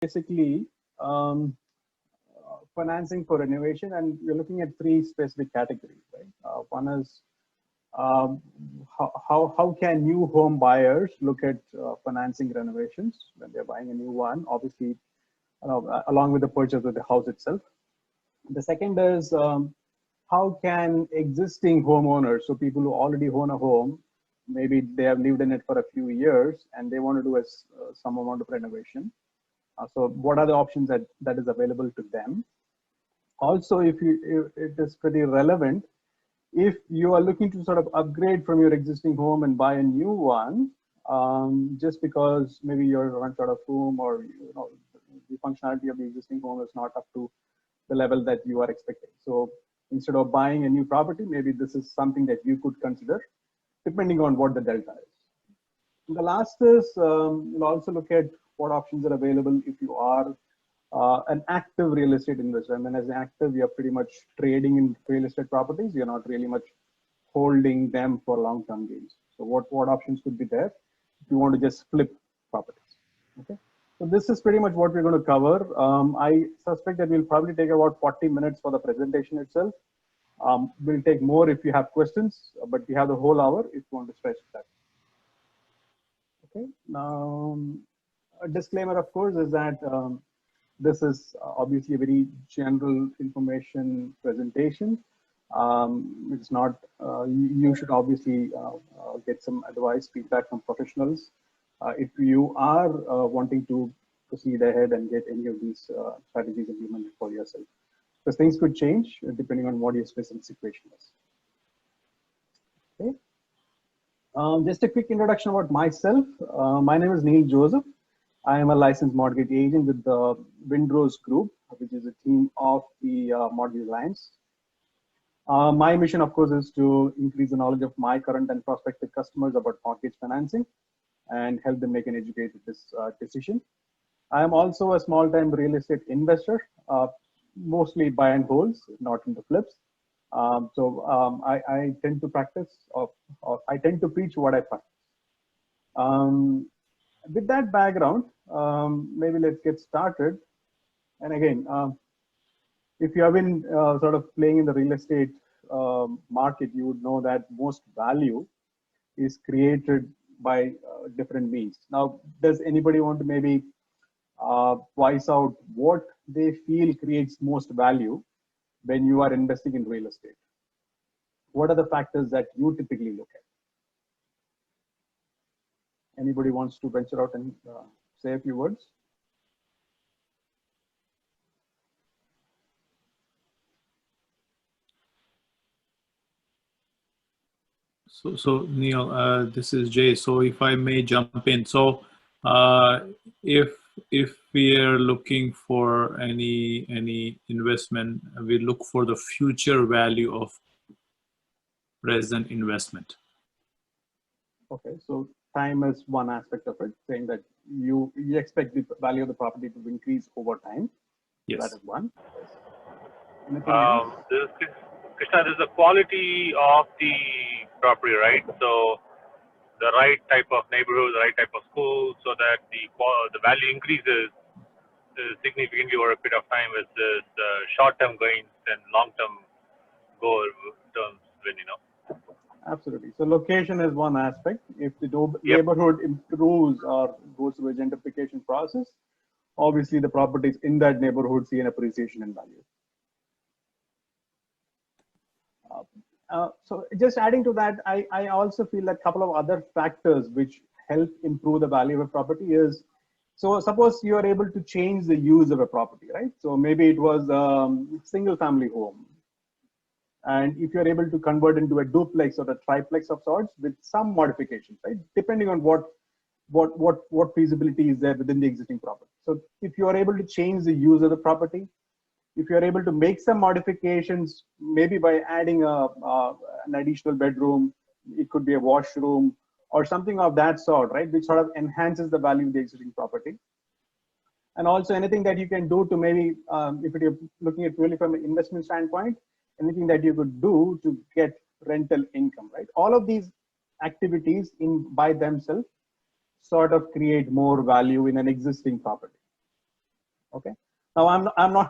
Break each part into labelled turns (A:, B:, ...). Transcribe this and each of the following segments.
A: basically financing for renovation, and we're looking at three specific categories, right? One is um, how can new home buyers look at financing renovations when they're buying a new one, obviously, along with the purchase of the house itself. The second is how can existing homeowners, so people who already own a home, maybe they have lived in it for a few years and they want to do some amount of renovation. So what are the options that is available to them? Also, if it is pretty relevant, if you are looking to sort of upgrade from your existing home and buy a new one, just because maybe you're run out of room, or the functionality of the existing home is not up to the level that you are expecting. So instead of buying a new property, maybe this is something that you could consider, depending on what the delta is. The last is we'll also look at what options are available if you are an active real estate investor. I mean, as an active, you're pretty much trading in real estate properties. You're not really much holding them for long-term gains. So what options could be there if you want to just flip properties? Okay. So this is pretty much what we're going to cover. I suspect that we'll probably take about 40 minutes for the presentation itself. We'll take more if you have questions, but we have the whole hour if you want to stretch that. Okay. Now, a disclaimer, of course, is that this is obviously a very general information presentation. It's not, you should obviously get some advice, feedback from professionals. If you are wanting to proceed ahead and get any of these strategies implemented for yourself, because things could change depending on what your specific situation is. Okay. Just a quick introduction about myself. My name is Neil Joseph. I am a licensed mortgage agent with the Windrose Group, which is a team of the Mortgage Alliance. My mission, of course, is to increase the knowledge of my current and prospective customers about mortgage financing and help them make an educated decision. I am also a small-time real estate investor, mostly buy and holds, not into flips. I tend to practice, or I tend to preach what I practice. With that background, maybe let's get started. And again, if you have been sort of playing in the real estate market, you would know that most value is created by different means. Now, does anybody want to maybe voice out what they feel creates most value when you are investing in real estate? What are the factors that you typically look at? Anybody wants to venture out and say a few words?
B: So Neil, this is Jay. So if I may jump in, so if we are looking for any investment, we look for the future value of present investment.
A: Okay, so time is one aspect of it, saying that you expect the value of the property to increase over time.
B: Yes.
A: That is one.
C: Krishna, this is the quality of the property, right? So the right type of neighborhood, the right type of school, so that the value increases significantly over a period of time versus short-term gains and long-term goal terms when
A: Absolutely. So location is one aspect. If the neighborhood improves or goes through a gentrification process, obviously the properties in that neighborhood see an appreciation in value. So just adding to that, I also feel that a couple of other factors which help improve the value of a property is, so suppose you are able to change the use of a property, right? So maybe it was a single family home. And if you're able to convert into a duplex or a triplex of sorts with some modifications, right? Depending on what feasibility is there within the existing property. So if you are able to change the use of the property, if you're able to make some modifications, maybe by adding an additional bedroom, it could be a washroom or something of that sort, right? Which sort of enhances the value of the existing property. And also anything that you can do to maybe, if you're looking at really from an investment standpoint, anything that you could do to get rental income, right? All of these activities by themselves sort of create more value in an existing property. Now,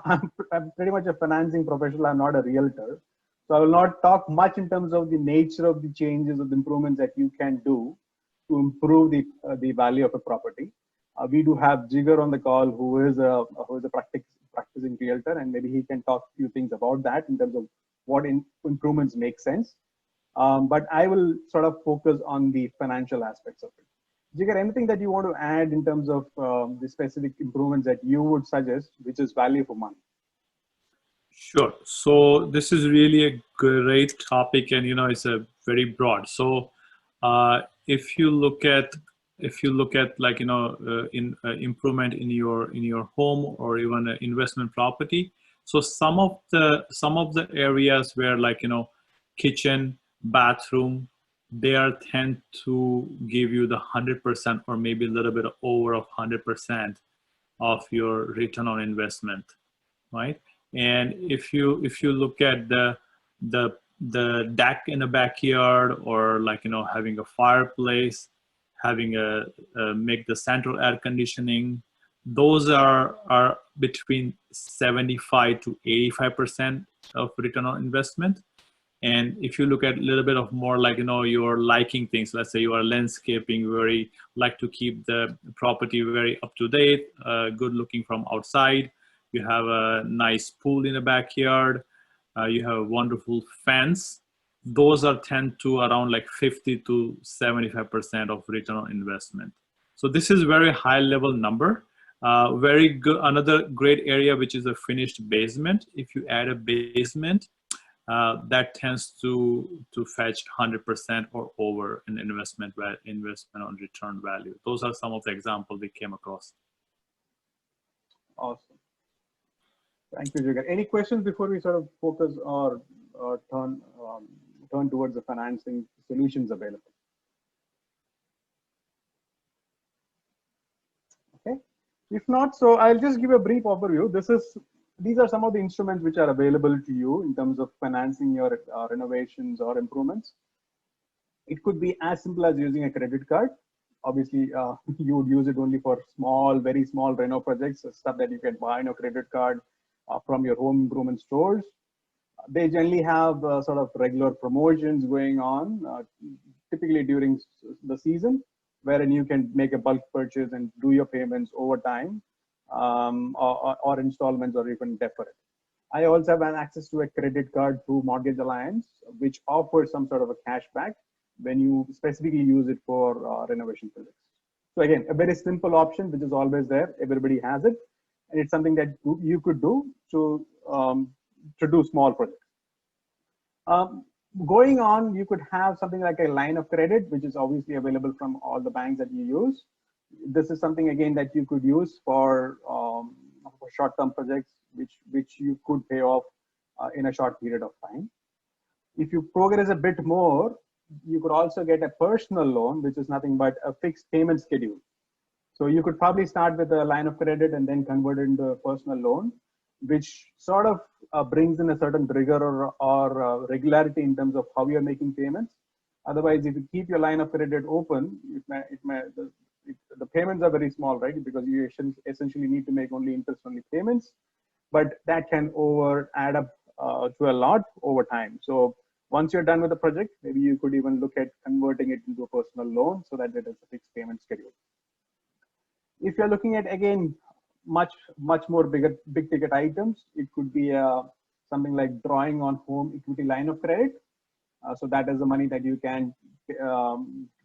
A: I'm pretty much a financing professional. I'm not a realtor. So I will not talk much in terms of the nature of the changes or the improvements that you can do to improve the value of a property. We do have Jigar on the call, who is a practicing realtor, and maybe he can talk a few things about that in terms of what improvements make sense. But I will sort of focus on the financial aspects of it. Jigar, anything that you want to add in terms of the specific improvements that you would suggest, which is value for money?
B: Sure. So this is really a great topic, and it's a very broad. So if you look at like improvement in your home or even an investment property, so some of the areas where like kitchen, bathroom, they tend to give you the 100% or maybe a little bit over of 100% of your return on investment, right? And if you look at the deck in the backyard, or like having a fireplace, having make the central air conditioning, those are between 75 to 85% of return on investment. And if you look at a little bit of more like you're liking things, let's say you are landscaping, very like to keep the property very up to date, good looking from outside, you have a nice pool in the backyard, you have a wonderful fence, those are tend to around like 50 to 75% of return on investment. So this is very high level number. Very good. Another great area, which is a finished basement. If you add a basement, that tends to fetch 100% or over an investment on return value. Those are some of the examples we came across.
A: Awesome. Thank you, Jigar. Any questions before we sort of focus or turn towards the financing solutions available? Okay. If not, so I'll just give a brief overview. These are some of the instruments which are available to you in terms of financing your renovations or improvements. It could be as simple as using a credit card. Obviously, you would use it only for very small reno projects, stuff that you can buy on a credit card from your home improvement stores. They generally have sort of regular promotions going on, typically during the season, wherein you can make a bulk purchase and do your payments over time, or installments, or even defer it. I also have access to a credit card through Mortgage Alliance, which offers some sort of a cashback when you specifically use it for renovation projects. So again, a very simple option, which is always there. Everybody has it, and it's something that you could do to do small projects. Going on, you could have something like a line of credit, which is obviously available from all the banks that you use. This is something again that you could use for short-term projects, which you could pay off in a short period of time. If you progress a bit more, you could also get a personal loan, which is nothing but a fixed payment schedule. So you could probably start with a line of credit and then convert it into a personal loan, which sort of brings in a certain rigor or regularity in terms of how you're making payments. Otherwise, if you keep your line of credit open, the payments are very small, right? Because you essentially need to make only interest-only payments, but that can add up to a lot over time. So once you're done with the project, maybe you could even look at converting it into a personal loan so that it is a fixed payment schedule. If you're looking at, again, much more big ticket items, it could be something like drawing on home equity line of credit. So that is the money that you can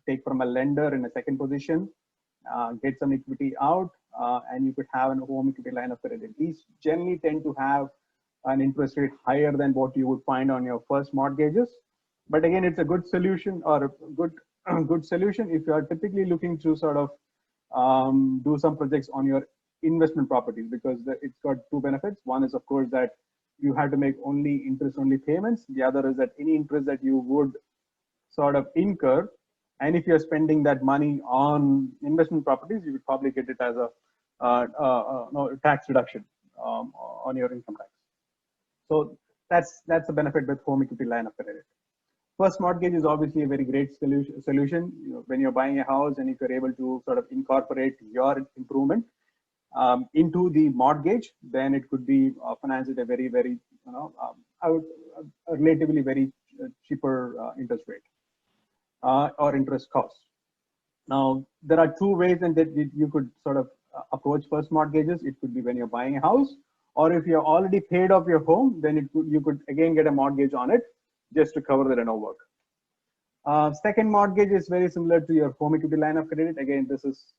A: take from a lender in a second position, get some equity out, and you could have a home equity line of credit. These generally tend to have an interest rate higher than what you would find on your first mortgages. But again, it's a good solution, or a good solution if you are typically looking to sort of do some projects on your investment properties, because it's got two benefits. One is, of course, that you have to make only interest-only payments. The other is that any interest that you would sort of incur, and if you're spending that money on investment properties, you would probably get it as a tax reduction on your income tax. So that's the benefit with home equity line of credit. First mortgage is obviously a very great solution. When you're buying a house and if you're able to sort of incorporate your improvement, into the mortgage, then it could be financed at a very, very, a relatively very cheaper interest rate or interest cost. Now, there are two ways in that you could sort of approach first mortgages. It could be when you're buying a house, or if you're already paid off your home, then you could again get a mortgage on it just to cover the reno work. Second mortgage is very similar to your home equity line of credit. Again, this is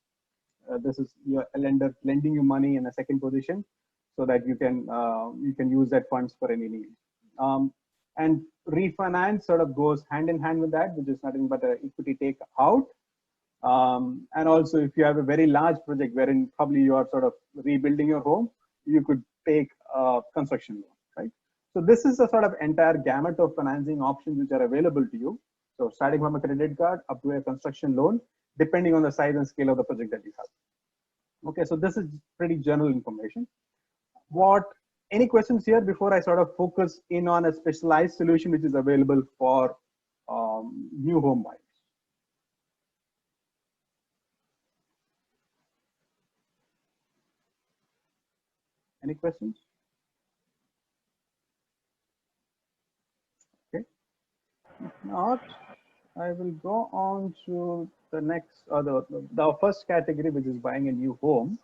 A: your lender lending you money in a second position so that you can use that funds for any need. And refinance sort of goes hand in hand with that, which is nothing but an equity take out. And also, if you have a very large project wherein probably you are sort of rebuilding your home, you could take a construction loan, right? So this is a sort of entire gamut of financing options which are available to you. So starting from a credit card up to a construction loan, depending on the size and scale of the project that you have. Okay, so this is pretty general information. Any questions here before I sort of focus in on a specialized solution which is available for new home buyers? Any questions? Okay. If not, I will go on to the next, the first category, which is buying a new home.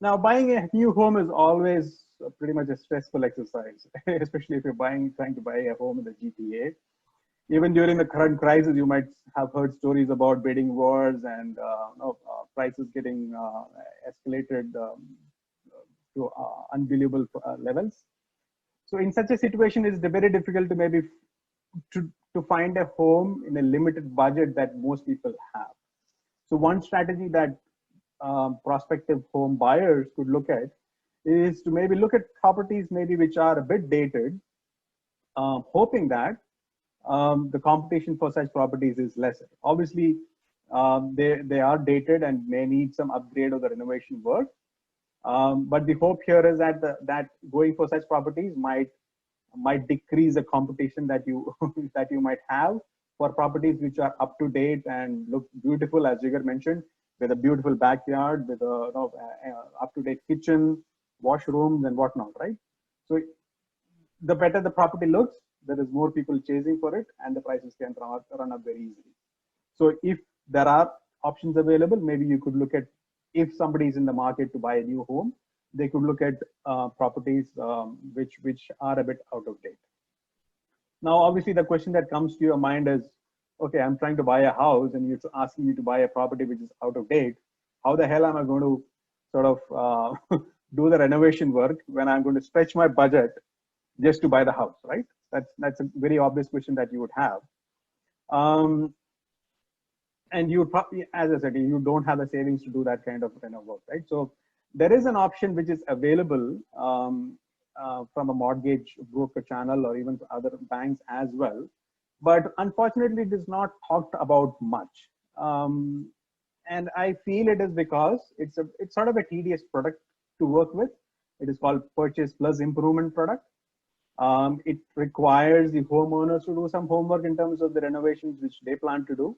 A: Now, buying a new home is always pretty much a stressful exercise, especially if you're trying to buy a home in the GTA. Even during the current crisis, you might have heard stories about bidding wars and prices getting escalated to unbelievable levels. So in such a situation, it's very difficult to maybe to find a home in a limited budget that most people have. So one strategy that prospective home buyers could look at is to maybe look at properties maybe which are a bit dated, hoping that the competition for such properties is lesser. Obviously, they are dated and may need some upgrade or the renovation work. But the hope here is that that going for such properties might decrease the competition that you that you might have for properties which are up to date and look beautiful, as Jigar mentioned, with a beautiful backyard, with a up to date kitchen, washrooms, and whatnot, right? So the better the property looks, there is more people chasing for it, and the prices can run up very easily. So if there are options available, maybe you could look at, if somebody is in the market to buy a new home, they could look at properties which are a bit out of date. Now, obviously, the question that comes to your mind is, okay, I'm trying to buy a house and you're asking me to buy a property which is out of date. How the hell am I going to sort of do the renovation work when I'm going to stretch my budget just to buy the house, right? That's a very obvious question that you would have. And you probably, as I said, you don't have the savings to do that kind of work, right? So there is an option which is available from a mortgage broker channel or even other banks as well. But unfortunately, it is not talked about much. And I feel it is because it's sort of a tedious product to work with. It is called purchase plus improvement product. It requires the homeowners to do some homework in terms of the renovations which they plan to do.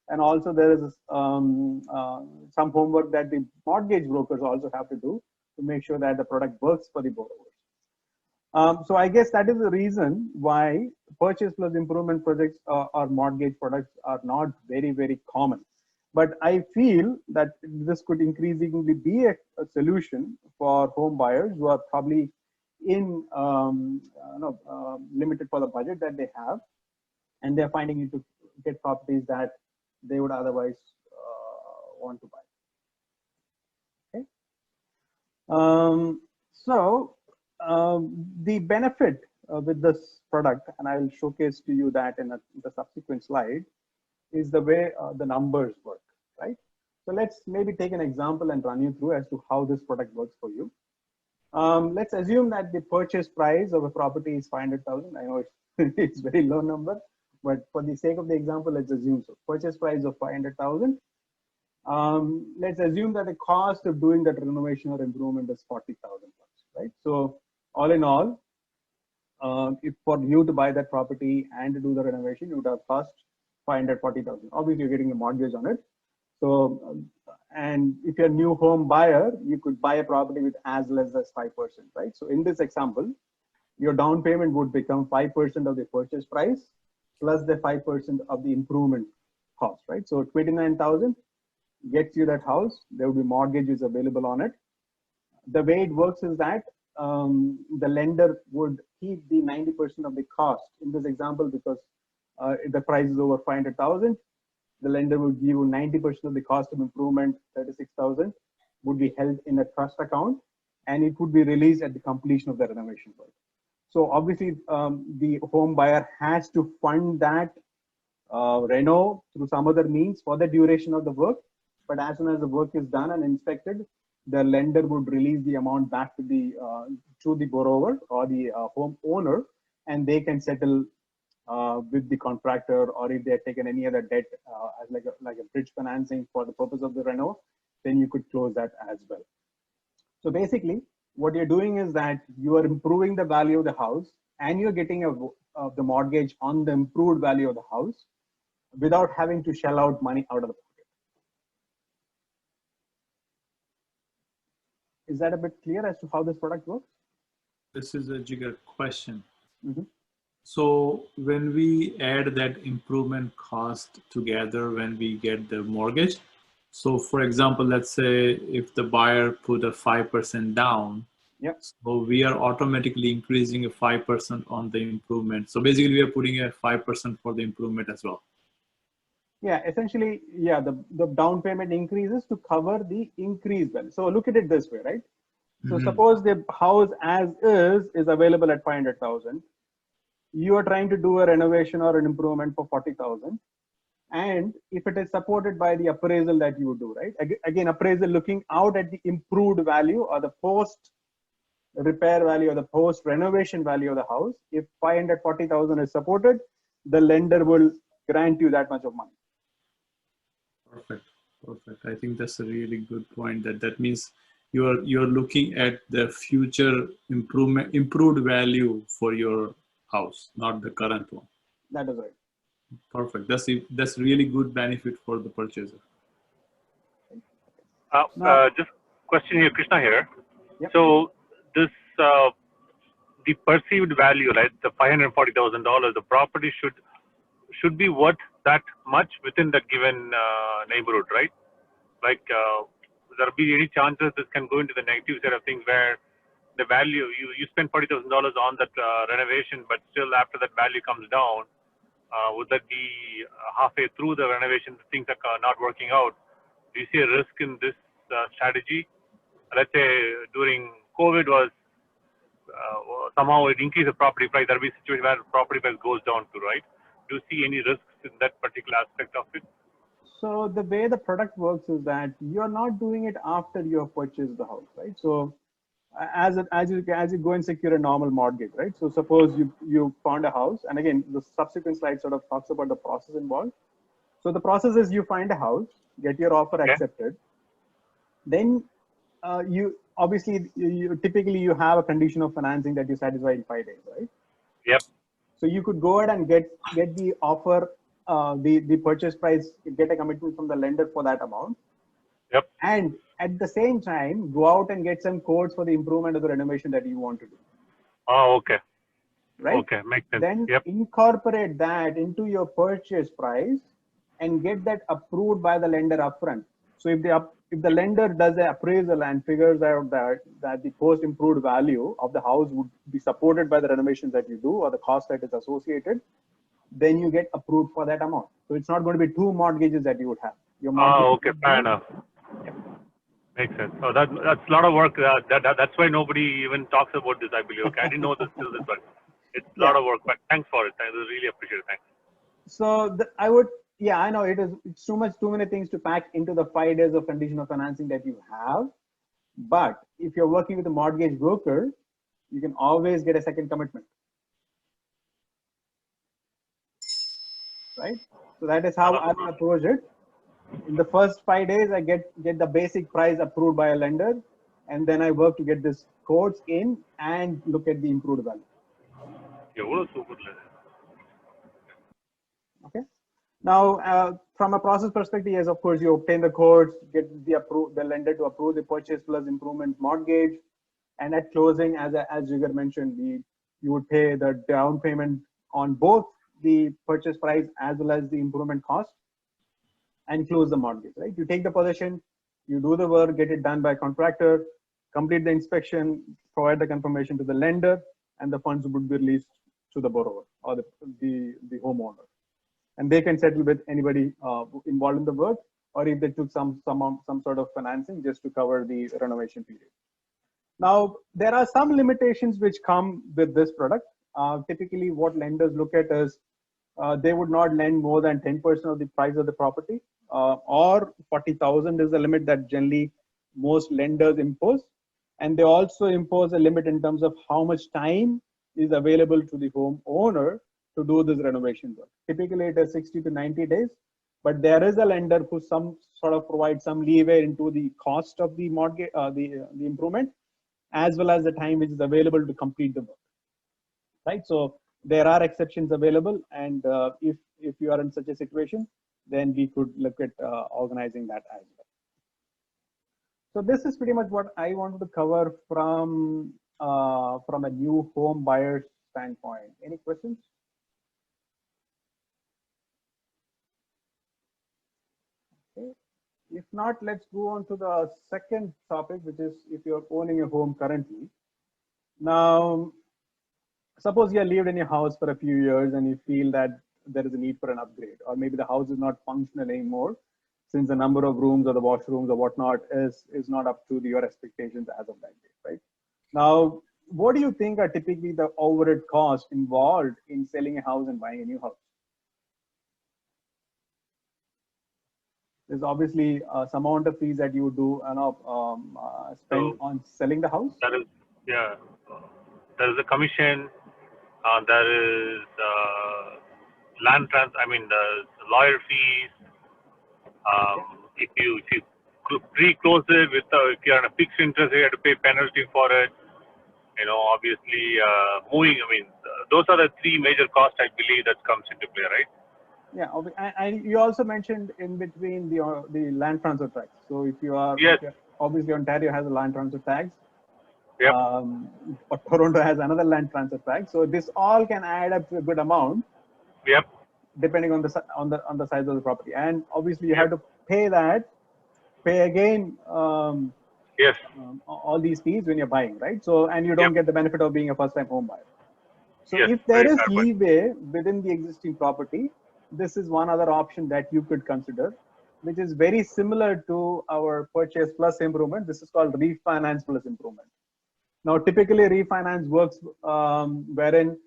A: And also there is some homework that the mortgage brokers also have to do to make sure that the product works for the borrowers. So I guess that is the reason why purchase plus improvement projects or mortgage products are not very, very common. But I feel that this could increasingly be a solution for home buyers who are probably in limited for the budget that they have, and they're finding it to get properties that they would otherwise want to buy. Okay. The benefit with this product, and I will showcase to you that in the subsequent slide, is the way the numbers work, right? So let's maybe take an example and run you through as to how this product works for you. Let's assume that the purchase price of a property is 500,000. I know it's a very low number, but for the sake of the example, let's assume so. Purchase price of 500,000. Let's assume that the cost of doing that renovation or improvement is 40,000, right? So all in all, if for you to buy that property and to do the renovation, it would have cost 540,000. Obviously, you're getting a mortgage on it. So, and if you're a new home buyer, you could buy a property with as less as 5%, right? So in this example, your down payment would become 5% of the purchase price plus the 5% of the improvement cost, right? So 29,000 gets you that house. There will be mortgages available on it. The way it works is that the lender would keep the 90% of the cost in this example because if the price is over 500,000, the lender will give you 90% of the cost of improvement, 36,000 would be held in a trust account, and it would be released at the completion of the renovation work. So obviously, the home buyer has to fund that reno through some other means for the duration of the work. But as soon as the work is done and inspected, the lender would release the amount back to the borrower or the home owner, and they can settle with the contractor, or if they have taken any other debt as like a bridge financing for the purpose of the reno, then you could close that as well. So basically, what you're doing is that you are improving the value of the house, and you're getting the mortgage on the improved value of the house without having to shell out money out of the pocket. Is that a bit clear as to how this product works?
B: This is a Jigar question.
A: Mm-hmm.
B: So when we add that improvement cost together when we get the mortgage, so for example, let's say if the buyer put a 5% down,
A: yep.
B: So we are automatically increasing a 5% on the improvement. So basically we are putting a 5% for the improvement as well.
A: Yeah, essentially, yeah, the down payment increases to cover the increased value. So look at it this way, right? So suppose the house as is available at 500,000. You are trying to do a renovation or an improvement for 40,000. And if it is supported by the appraisal that you would do, right? Again, appraisal looking out at the improved value or the post repair value or the post renovation value of the house. If 540,000 is supported, the lender will grant you that much of money.
B: Perfect. Perfect. I think that's a really good point. That means you're looking at the future improved value for your house, not the current one.
A: That is right.
C: Perfect.
B: That's really good benefit for the purchaser.
C: Just question here, Krishna here.
A: Yep.
C: So this the perceived value, right? The $540,000. The property should be worth that much within the given neighborhood, right? Like, there be any chances this can go into the negative side of things where the value you spend $40,000 on that renovation, but still after that value comes down, would that be halfway through the renovation, things are not working out? Do you see a risk in this strategy? Let's say during COVID was somehow it increased the property price. There will be a situation where property price goes down too, right? Do you see any risks in that particular aspect of it?
A: So the way the product works is that you're not doing it after you have purchased the house, right? So as you go and secure a normal mortgage, right? So suppose you found a house, and again, the subsequent slide sort of talks about the process involved. So the process is you find a house, get your offer accepted, then you obviously typically you have a condition of financing that you satisfy in 5 days, right?
C: Yep.
A: So you could go ahead and get the offer, the purchase price, get a commitment from the lender for that amount.
C: Yep.
A: And at the same time, go out and get some quotes for the improvement of the renovation that you want to do.
C: Oh, okay.
A: Right.
C: Okay, makes sense.
A: Then incorporate that into your purchase price and get that approved by the lender upfront. So if the lender does the appraisal and figures out that the post improved value of the house would be supported by the renovations that you do or the cost that is associated, then you get approved for that amount. So it's not going to be two mortgages that you would have. Your
C: okay, fair enough. Makes sense. So that's a lot of work. That's why nobody even talks about this, I believe. Okay, I didn't know this till this, but it's a lot of work. But thanks for it. I really appreciate it. Thanks.
A: So I would. Yeah, I know it's too many things to pack into the 5 days of condition of financing that you have. But if you're working with a mortgage broker, you can always get a second commitment. Right? So that is how I will approach it. In the first 5 days, I get the basic price approved by a lender, and then I work to get this quotes in and look at the improved value. Okay. Now, from a process perspective, yes, of course, you obtain the codes, get the lender to approve the purchase plus improvement mortgage, and at closing, as Jigar mentioned, you would pay the down payment on both the purchase price as well as the improvement cost, and close the mortgage. Right? You take the possession, you do the work, get it done by contractor, complete the inspection, provide the confirmation to the lender, and the funds would be released to the borrower or the homeowner, and they can settle with anybody involved in the work, or if they took some sort of financing just to cover the renovation period. Now, there are some limitations which come with this product. Typically, what lenders look at is they would not lend more than 10% of the price of the property, or 40,000 is the limit that generally most lenders impose. And they also impose a limit in terms of how much time is available to the homeowner to do this renovation work. Typically, it is 60 to 90 days, but there is a lender who some sort of provides some leeway into the cost of the mortgage, the improvement, as well as the time which is available to complete the work. Right. So there are exceptions available, and if you are in such a situation, then we could look at organizing that as well. So this is pretty much what I wanted to cover from a new home buyer standpoint. Any questions? Okay. If not, let's go on to the second topic, which is if you're owning a home currently. Now, suppose you have lived in your house for a few years and you feel that there is a need for an upgrade, or maybe the house is not functional anymore since the number of rooms or the washrooms or whatnot is not up to your expectations as of that day, right? Now, what do you think are typically the overhead costs involved in selling a house and buying a new house? There's obviously some amount of fees that you do spend on selling the house.
C: That is, yeah. There is a commission. There is land there's lawyer fees. If you pre-close it with if you're on a fixed interest, you have to pay penalty for it. You know, obviously moving. Those are the three major costs I believe that comes into play, right?
A: Yeah, and you also mentioned in between the land transfer tax. So if you are,
C: yes,
A: obviously Ontario has a land transfer tax.
C: Yep.
A: But Toronto has another land transfer tax. So this all can add up to a good amount.
C: Yep.
A: Depending on the size of the property, and obviously you have to pay again.
C: Yes.
A: All these fees when you're buying, right? So, and you don't get the benefit of being a first-time home buyer. So
C: yes,
A: if there is leeway within the existing property, this is one other option that you could consider, which is very similar to our purchase plus improvement. This is called refinance plus improvement. Now, typically refinance works wherein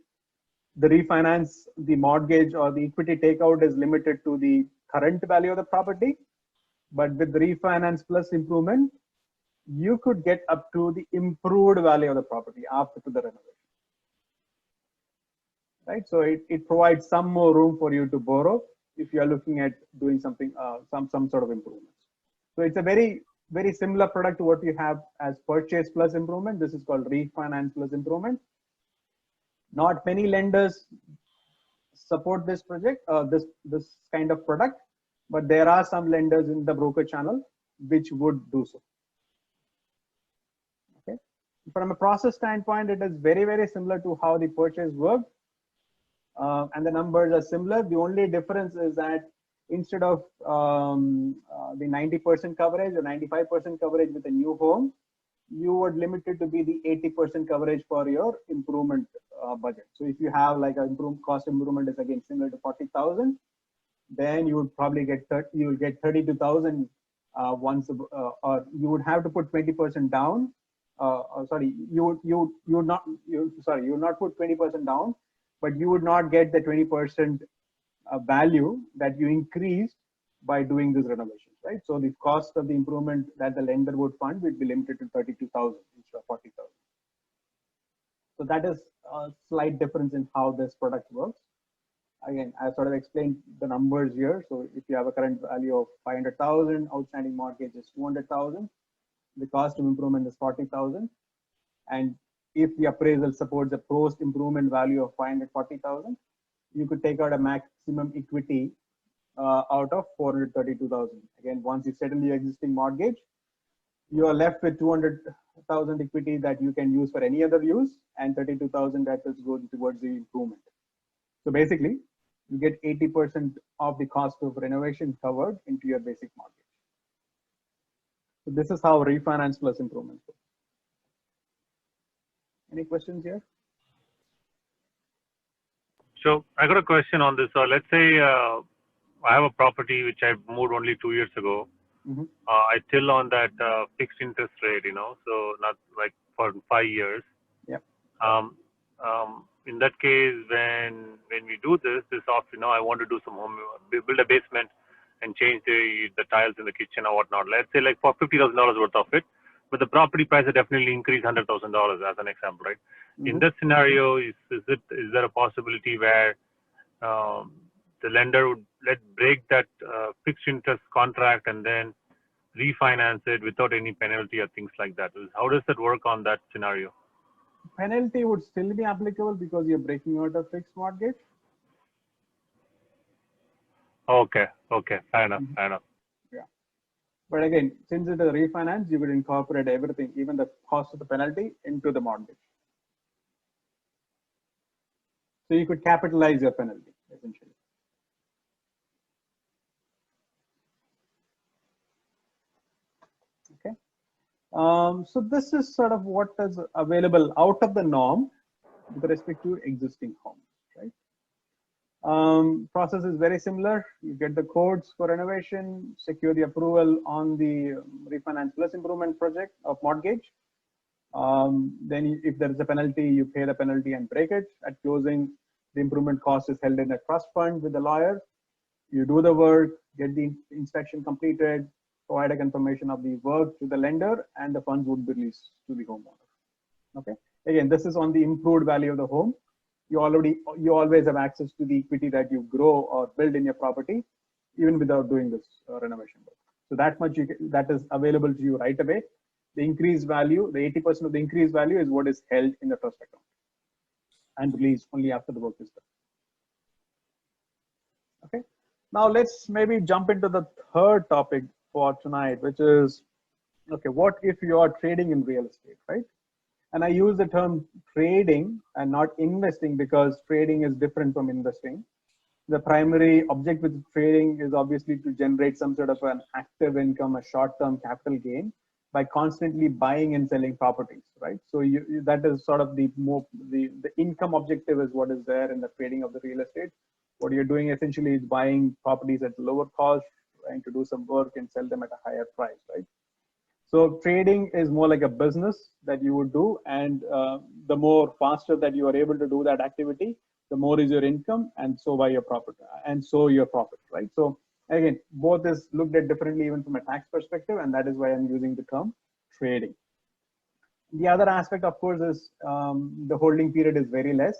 A: the refinance, the mortgage or the equity takeout is limited to the current value of the property. But with the refinance plus improvement, you could get up to the improved value of the property after the renovation. Right? So it provides some more room for you to borrow if you are looking at doing something, some sort of improvements. So it's a very, very similar product to what you have as purchase plus improvement. This is called refinance plus improvement. Not many lenders support this project, this kind of product, but there are some lenders in the broker channel which would do so. Okay. From a process standpoint, it is very, very similar to how the purchase worked. And the numbers are similar. The only difference is that instead of the 90% coverage or 95% coverage with a new home, you would limit it to be the 80% coverage for your improvement budget. So if you have like a cost improvement is again similar to 40,000, then you would probably get 32,000 once, or you would have to put 20% down. You would not put 20% down, but you would not get the 20% value that you increased by doing this renovation, right? So the cost of the improvement that the lender would fund would be limited to 32,000 instead of 40,000. So that is a slight difference in how this product works. Again, I sort of explained the numbers here. So if you have a current value of 500,000, outstanding mortgage is 200,000, the cost of improvement is 40,000, and if the appraisal supports a post improvement value of 540,000, you could take out a maximum equity out of 432,000. Again, once you settle your existing mortgage, you are left with 200,000 equity that you can use for any other use, and 32,000 that is going towards the improvement. So basically, you get 80% of the cost of renovation covered into your basic mortgage. So this is how refinance plus improvement works. Any questions here?
C: So I got a question on this. So let's say I have a property which I moved only 2 years ago. I still on that fixed interest rate, so not like for 5 years.
A: Yeah.
C: In that case, when we do this off, I want to do some build a basement and change the tiles in the kitchen or whatnot. Let's say like for $50,000 worth of it, but the property price will definitely increase $100,000 as an example, right? In that scenario, is there a possibility where the lender would break that fixed interest contract and then refinance it without any penalty or things like that? How does that work on that scenario?
A: Penalty would still be applicable because you're breaking out a fixed mortgage.
C: Okay, fair enough.
A: Yeah. But again, since it's a refinance, you would incorporate everything, even the cost of the penalty, into the mortgage. So you could capitalize your penalty, essentially. Okay. So this is sort of what is available out of the norm with respect to existing homes, right? Process is very similar. You get the codes for renovation, secure the approval on the refinance plus improvement project of mortgage. Then if there is a penalty, you pay the penalty and break it. At closing, the improvement cost is held in a trust fund with the lawyer. You do the work, get the inspection completed, provide a confirmation of the work to the lender, and the funds would be released to the homeowner. Okay. Again, this is on the improved value of the home. You always have access to the equity that you grow or build in your property, even without doing this renovation work. So that much that is available to you right away. The increased value, the 80% of the increased value is what is held in the trust account and released only after the work is done. Okay. Now let's maybe jump into the third topic for tonight, which is, okay, what if you are trading in real estate, right? And I use the term trading and not investing because trading is different from investing. The primary objective with trading is obviously to generate some sort of an active income, a short-term capital gain by constantly buying and selling properties, right? So that is sort of the income objective is what is there in the trading of the real estate. What you're doing essentially is buying properties at lower cost, trying to do some work and sell them at a higher price, right? So trading is more like a business that you would do, and the more faster that you are able to do that activity, the more is your income, and so by your profit, and so your profit, right? So again, both is looked at differently even from a tax perspective, and that is why I'm using the term trading. The other aspect, of course, is the holding period is very less.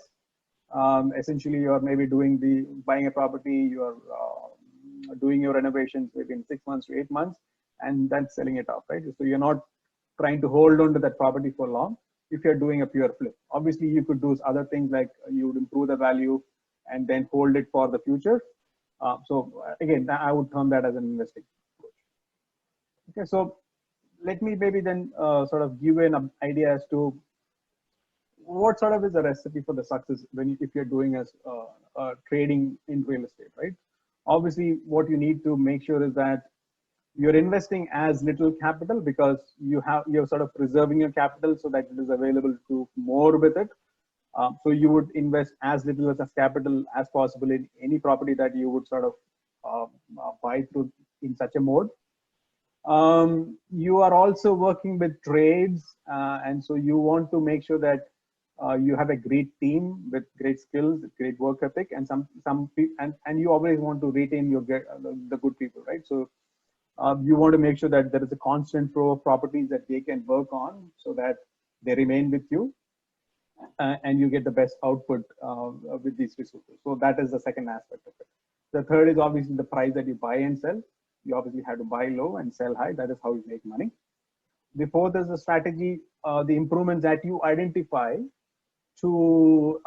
A: Essentially, you are maybe buying a property, you are doing your renovations maybe in 6 months to 8 months, and then selling it off, right? So you're not trying to hold on to that property for long if you're doing a pure flip. Obviously, you could do other things like you would improve the value and then hold it for the future. So again, I would term that as an investing approach. Okay, so let me maybe then sort of give you an idea as to what sort of is the recipe for the success if you're doing as trading in real estate, right? Obviously, what you need to make sure is that you're investing as little capital because you're sort of preserving your capital so that it is available to more with it. So you would invest as little as capital as possible in any property that you would sort of buy through in such a mode. You are also working with trades, and so you want to make sure that you have a great team with great skills, great work ethic, and and you always want to retain the good people, right? So you want to make sure that there is a constant flow of properties that they can work on so that they remain with you and you get the best output with these resources. So that is the second aspect of it. The third is obviously the price that you buy and sell. You obviously have to buy low and sell high. That is how you make money. The fourth is the strategy, the improvements that you identify to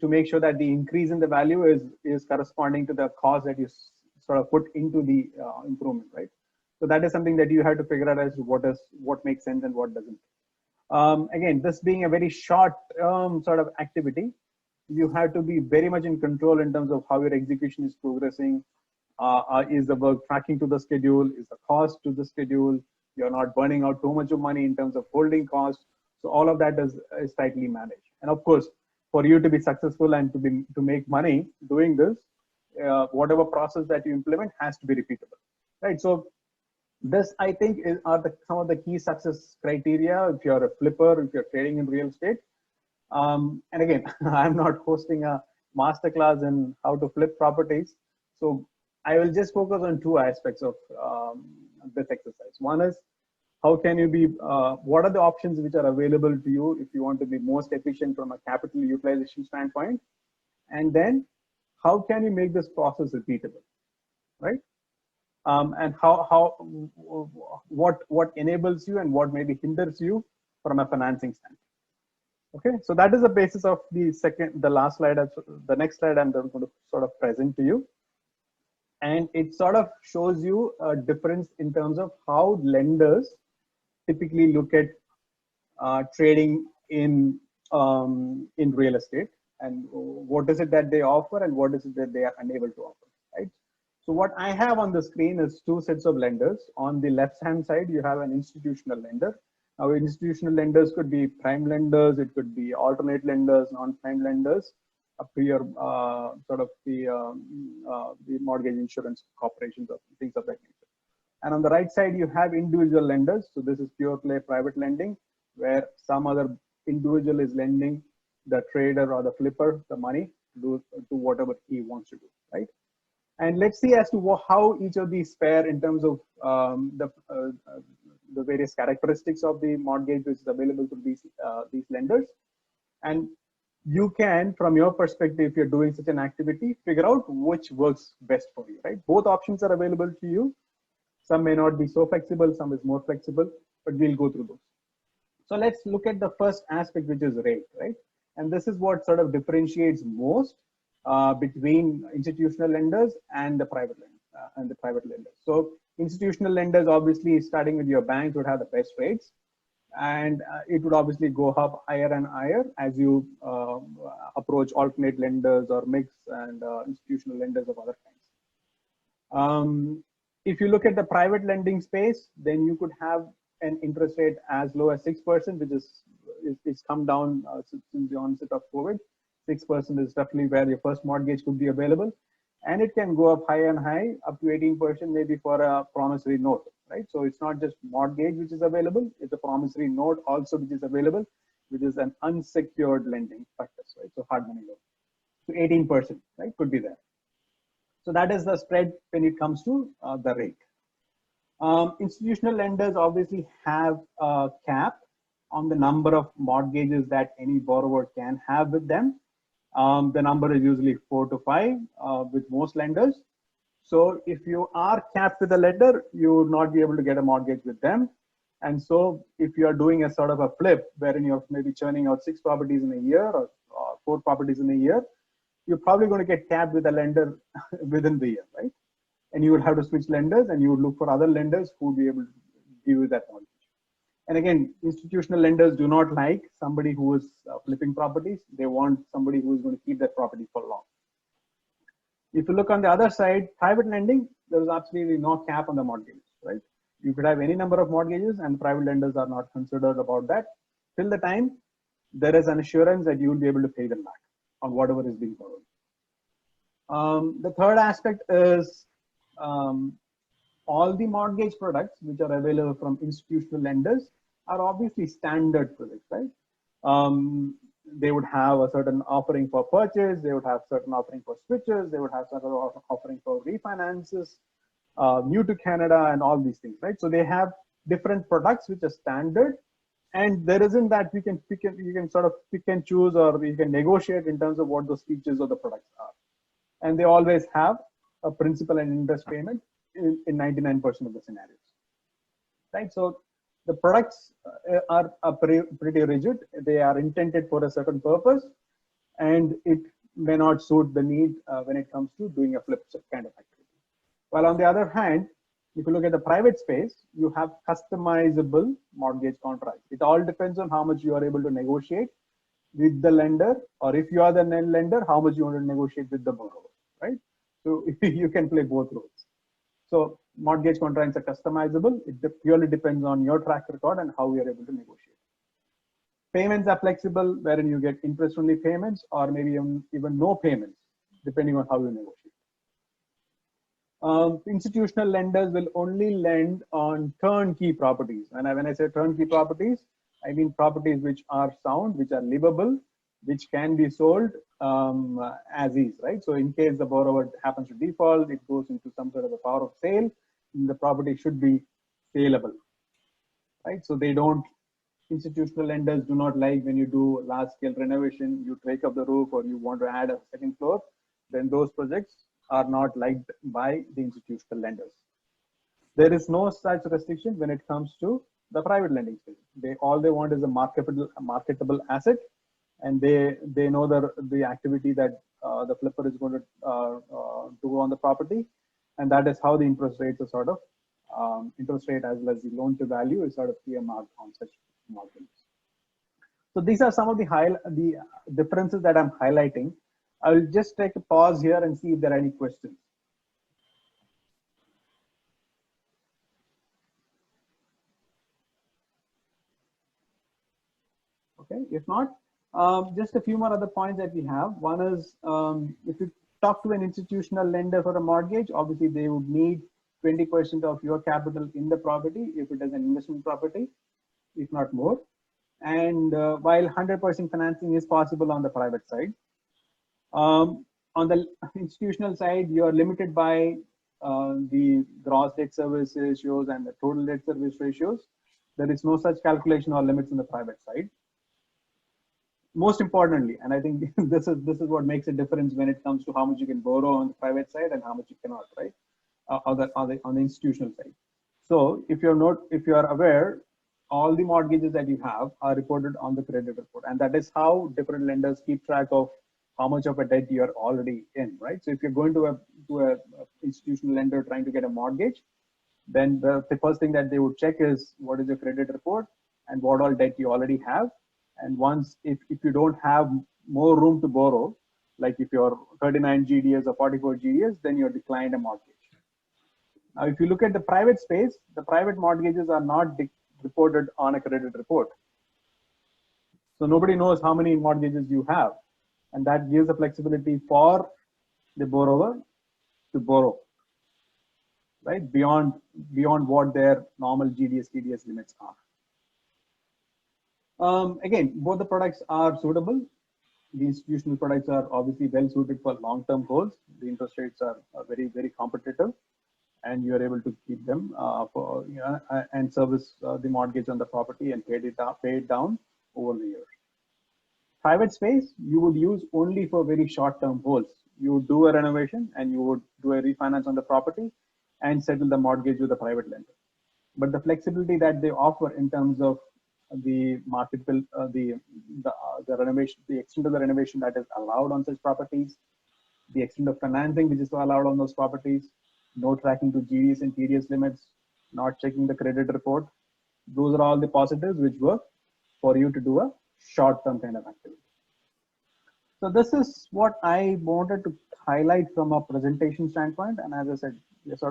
A: make sure that the increase in the value is corresponding to the cost that you sort of put into the improvement, right? So that is something that you have to figure out as to what makes sense and what doesn't. Again, this being a very short sort of activity, you have to be very much in control in terms of how your execution is progressing. Is the work tracking to the schedule? Is the cost to the schedule? You're not burning out too much of money in terms of holding costs. So all of that is tightly managed. And of course, for you to be successful and to make money doing this, whatever process that you implement has to be repeatable, right? So this, I think, are some of the key success criteria if you're a flipper, if you're trading in real estate. And again, I'm not hosting a masterclass in how to flip properties. So I will just focus on two aspects of this exercise. One is, how can you be, what are the options which are available to you if you want to be most efficient from a capital utilization standpoint? And then how can you make this process repeatable, right? And what enables you and what maybe hinders you from a financing standpoint. Okay, so that is the basis of the last slide, the next slide I'm going to sort of present to you. And it sort of shows you a difference in terms of how lenders typically look at trading in real estate, and what is it that they offer and what is it that they are unable to offer, right? So what I have on the screen is two sets of lenders. On the left-hand side, you have an institutional lender. Now, institutional lenders could be prime lenders, it could be alternate lenders, non-prime lenders, up to your sort of the mortgage insurance corporations or things of that nature. And on the right side, you have individual lenders. So this is pure play private lending, where some other individual is lending the trader or the flipper the money to do whatever he wants to do, right? And let's see as to how each of these fare in terms of the various characteristics of the mortgage which is available to these lenders. And you can, from your perspective, if you're doing such an activity, figure out which works best for you, right? Both options are available to you. Some may not be so flexible, some is more flexible, but we'll go through those. So let's look at the first aspect, which is rate, right? And this is what sort of differentiates most between institutional lenders and the private lenders. So institutional lenders, obviously, starting with your bank, would have the best rates, and it would obviously go up higher and higher as you approach alternate lenders or mix and institutional lenders of other kinds. If you look at the private lending space, then you could have an interest rate as low as 6%, which is come down since the onset of COVID. 6% is roughly where your first mortgage could be available, and it can go up high and high, up to 18% maybe for a promissory note, right? So it's not just mortgage which is available, it's a promissory note also which is available, which is an unsecured lending practice, right? So hard money loan. So 18%, right, could be there. So that is the spread when it comes to the rate. Institutional lenders obviously have a cap on the number of mortgages that any borrower can have with them. The number is usually 4 to 5 with most lenders. So if you are capped with a lender, you would not be able to get a mortgage with them. And so if you are doing a sort of a flip wherein you're maybe churning out 6 properties in a year or 4 properties in a year, you're probably going to get capped with a lender within the year, right? And you would have to switch lenders, and you would look for other lenders who would be able to give you that mortgage. And again, institutional lenders do not like somebody who is flipping properties. They want somebody who is going to keep that property for long. If you look on the other side, private lending, there is absolutely no cap on the mortgages, right? You could have any number of mortgages, and private lenders are not considered about that till the time there is an assurance that you will be able to pay them back on whatever is being borrowed. The third aspect is all the mortgage products which are available from institutional lenders are obviously standard products, right? They would have a certain offering for purchase, they would have certain offering for switches, they would have certain offering for refinances, new to Canada, and all these things, right? So they have different products which are standard, and there isn't that you can sort of pick and choose, or you can negotiate in terms of what those features of the products are. And they always have a principal and interest payment in 99% of the scenarios, right? So the products are pretty rigid. They are intended for a certain purpose, and it may not suit the need when it comes to doing a flip kind of activity. While on the other hand, if you look at the private space, you have customizable mortgage contracts. It all depends on how much you are able to negotiate with the lender, or if you are the lender, how much you want to negotiate with the borrower, right? So you can play both roles. So mortgage contracts are customizable. It purely depends on your track record and how you are able to negotiate. Payments are flexible, wherein you get interest-only payments or maybe even no payments, depending on how you negotiate. Institutional lenders will only lend on turnkey properties. And when I say turnkey properties, I mean properties which are sound, which are livable, which can be sold as is, right? So in case the borrower happens to default, it goes into some sort of a power of sale, and the property should be saleable, right? So they don't, institutional lenders do not like when you do large scale renovation, you break up the roof or you want to add a second floor, then those projects are not liked by the institutional lenders. There is no such restriction when it comes to the private lending space. All they want is a marketable asset, and they know the activity that the flipper is going to do on the property, and that is how the interest rates are sort of interest rate as well as the loan to value is sort of earmarked on such mortgages. So these are some of the differences that I'm highlighting. I'll just take a pause here and see if there are any questions. Okay, if not, just a few more other points that we have. One is if you talk to an institutional lender for a mortgage, obviously they would need 20% of your capital in the property if it is an investment property, if not more. And while 100% financing is possible on the private side, on the institutional side, you are limited by the gross debt service ratios and the total debt service ratios. There is no such calculation or limits on the private side. Most importantly, and I think this is what makes a difference when it comes to how much you can borrow on the private side and how much you cannot, right? On the institutional side. So if you're aware, all the mortgages that you have are reported on the credit report, and that is how different lenders keep track of how much of a debt you're already in, right? So if you're going to a institutional lender trying to get a mortgage, then the first thing that they would check is what is your credit report and what all debt you already have. And once, if you don't have more room to borrow, like if you're 39 GDS or 44 GDS, then you're declined a mortgage. Now, if you look at the private space, the private mortgages are not reported on a credit report. So nobody knows how many mortgages you have. And that gives the flexibility for the borrower to borrow, right? Beyond what their normal GDS, TDS limits are. Again, both the products are suitable. The institutional products are obviously well suited for long-term goals. The interest rates are very, very competitive, and you are able to keep them and service the mortgage on the property and pay it down over the years. Private space, you would use only for very short-term goals. You would do a renovation and you would do a refinance on the property and settle the mortgage with a private lender. But the flexibility that they offer in terms of the marketable, the renovation, the extent of the renovation that is allowed on such properties, the extent of financing which is allowed on those properties, no tracking to GDS and TDS limits, not checking the credit report. Those are all the positives which work for you to do a short-term kind of activity. So this is what I wanted to highlight from a presentation standpoint. And as I said,